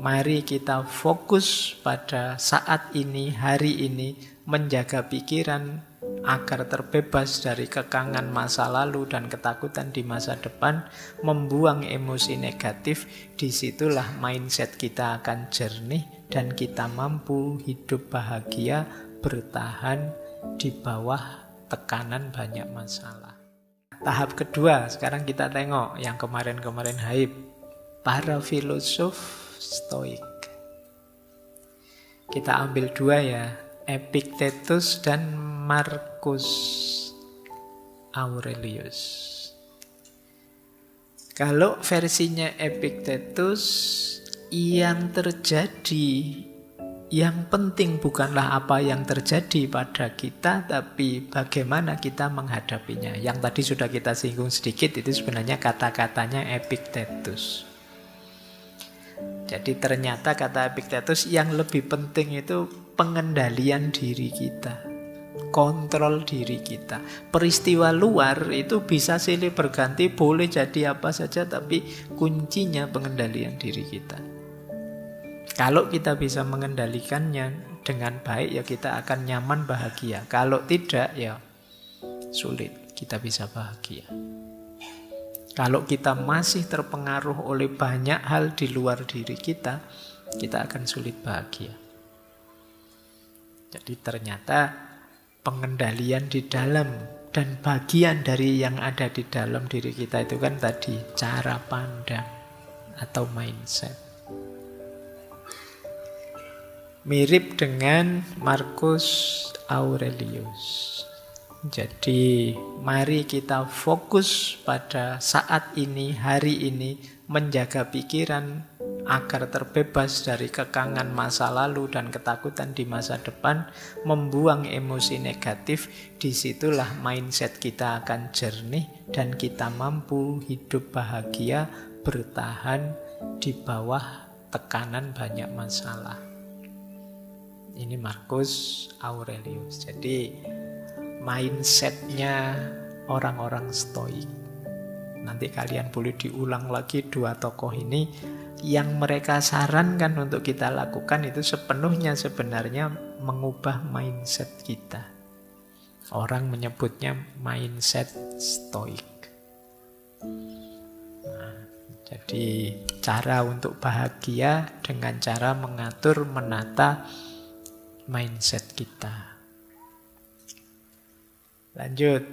mari kita fokus pada saat ini, hari ini, menjaga pikiran agar terbebas dari kekangan masa lalu dan ketakutan di masa depan, membuang emosi negatif. Disitulah mindset kita akan jernih dan kita mampu hidup bahagia, bertahan di bawah tekanan banyak masalah. Tahap kedua, sekarang kita tengok yang kemarin-kemarin hype, para filosof Stoik. Kita ambil dua ya, Epictetus dan Marcus Aurelius. Kalau versinya Epictetus, yang terjadi, yang penting bukanlah apa yang terjadi pada kita, tapi bagaimana kita menghadapinya. Yang tadi sudah kita singgung sedikit, itu sebenarnya kata-katanya Epictetus. Jadi ternyata kata Epictetus yang lebih penting itu pengendalian diri kita, kontrol diri kita. Peristiwa luar itu bisa silih berganti, boleh jadi apa saja, tapi kuncinya pengendalian diri kita. Kalau kita bisa mengendalikannya dengan baik, ya kita akan nyaman, bahagia. Kalau tidak, ya sulit kita bisa bahagia. Kalau kita masih terpengaruh oleh banyak hal di luar diri kita akan sulit bahagia. Jadi ternyata pengendalian di dalam dan bagian dari yang ada di dalam diri kita itu kan tadi cara pandang atau mindset. Mirip dengan Marcus Aurelius. Jadi mari kita fokus pada saat ini, hari ini, menjaga pikiran agar terbebas dari kekangan masa lalu dan ketakutan di masa depan, membuang emosi negatif. Disitulah mindset kita akan jernih dan kita mampu hidup bahagia, bertahan di bawah tekanan banyak masalah. Ini Marcus Aurelius. Jadi mindsetnya orang-orang Stoik. Nanti kalian boleh diulang lagi dua tokoh ini. Yang mereka sarankan untuk kita lakukan itu sepenuhnya sebenarnya mengubah mindset kita. Orang menyebutnya mindset Stoik. Nah, jadi cara untuk bahagia dengan cara mengatur, menata mindset kita. Lanjut,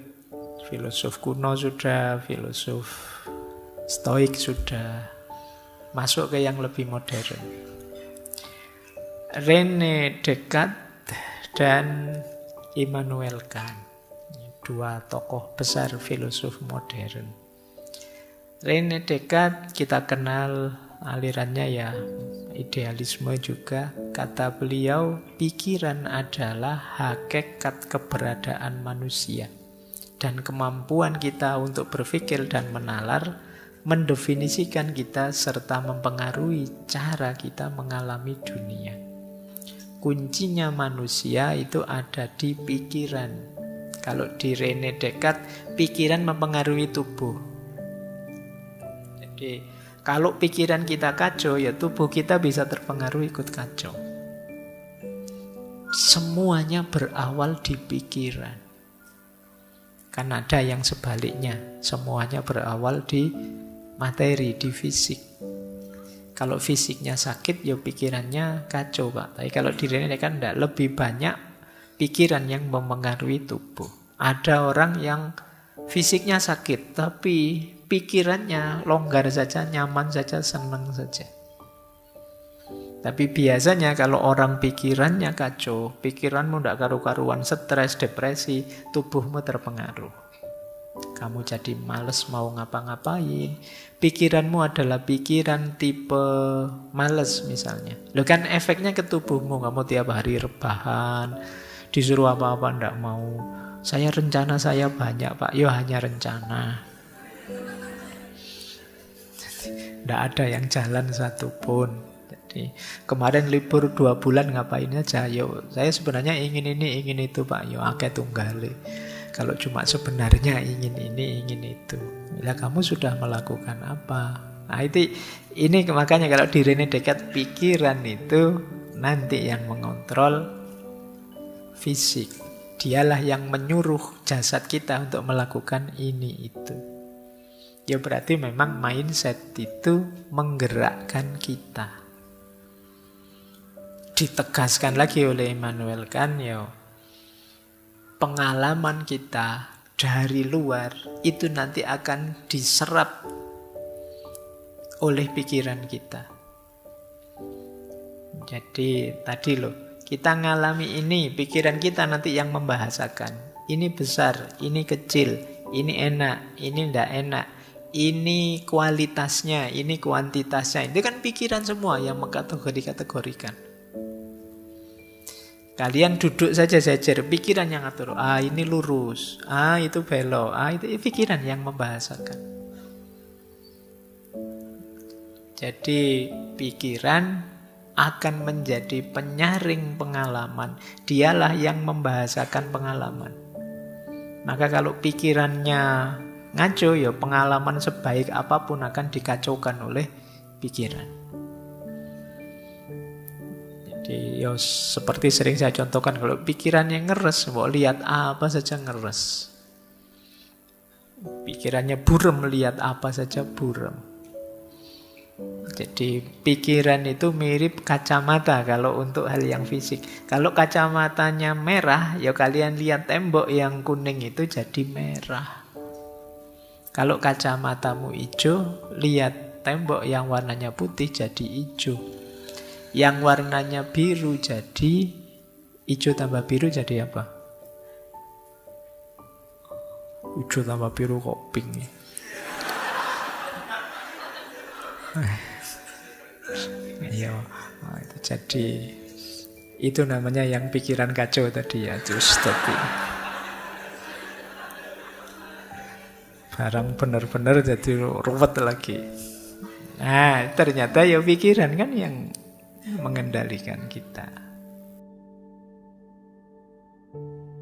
filosof kuno sudah, filosof Stoik sudah, masuk ke yang lebih modern. René Descartes dan Immanuel Kant, dua tokoh besar filosof modern. René Descartes kita kenal alirannya ya idealisme juga. Kata beliau, pikiran adalah hakikat keberadaan manusia. Dan kemampuan kita untuk berpikir dan menalar mendefinisikan kita serta mempengaruhi cara kita mengalami dunia. Kuncinya manusia itu ada di pikiran. Kalau di René Descartes, pikiran mempengaruhi tubuh. Jadi kalau pikiran kita kacau, ya tubuh kita bisa terpengaruh ikut kacau. Semuanya berawal di pikiran. Kan ada yang sebaliknya, semuanya berawal di materi, di fisik. Kalau fisiknya sakit, ya pikirannya kacau, Pak. Tapi kalau dirinya kan enggak, lebih banyak pikiran yang mempengaruhi tubuh. Ada orang yang fisiknya sakit, tapi pikirannya longgar saja, nyaman saja, senang saja. Tapi biasanya kalau orang pikirannya kacau, pikiranmu tidak karu-karuan, stres, depresi, tubuhmu terpengaruh. Kamu jadi malas mau ngapa-ngapain. Pikiranmu adalah pikiran tipe malas misalnya. Loh kan efeknya ke tubuhmu, kamu tiap hari rebahan, disuruh apa-apa tidak mau. Saya rencana saya banyak, Pak. Yo hanya rencana. Tidak ada yang jalan satupun. Jadi kemarin libur 2 bulan ngapain aja? Yo, saya sebenarnya ingin ini, ingin itu, Pak. Yo akeh tunggale. Kalau cuma sebenarnya ingin ini, ingin itu. Ya kamu sudah melakukan apa? Nah ini makanya kalau di René Descartes pikiran itu nanti yang mengontrol fisik. Dialah yang menyuruh jasad kita untuk melakukan ini itu. Ya berarti memang mindset itu menggerakkan kita. Ditegaskan lagi oleh Immanuel Kant, ya pengalaman kita dari luar itu nanti akan diserap oleh pikiran kita. Jadi tadi loh, kita ngalami ini, pikiran kita nanti yang membahasakan. Ini besar, ini kecil, ini enak, ini tidak enak, ini kualitasnya, ini kuantitasnya. Itu kan pikiran semua yang mengkategori-kategorikan. Kalian duduk saja sejer, pikiran yang ngatur. Ini lurus, itu belok, itu pikiran yang membahasakan. Jadi pikiran akan menjadi penyaring pengalaman. Dialah yang membahasakan pengalaman. Maka kalau pikirannya ngaco, ya pengalaman sebaik apapun akan dikacaukan oleh pikiran. Jadi ya seperti sering saya contohkan, kalau pikirannya ngeres, mau lihat apa saja ngeres. Pikirannya buram, melihat apa saja buram. Jadi pikiran itu mirip kacamata kalau untuk hal yang fisik. Kalau kacamatanya merah, ya kalian lihat tembok yang kuning itu jadi merah. Kalau kacamatamu hijau, lihat tembok yang warnanya putih jadi hijau. Yang warnanya biru jadi hijau tambah biru jadi apa? Hijau tambah biru kok pink ya? Iya, itu jadi itu namanya yang pikiran kacau tadi ya, just tadi. Barang benar-benar jadi ruwet lagi. Nah, ternyata ya pikiran kan yang mengendalikan kita.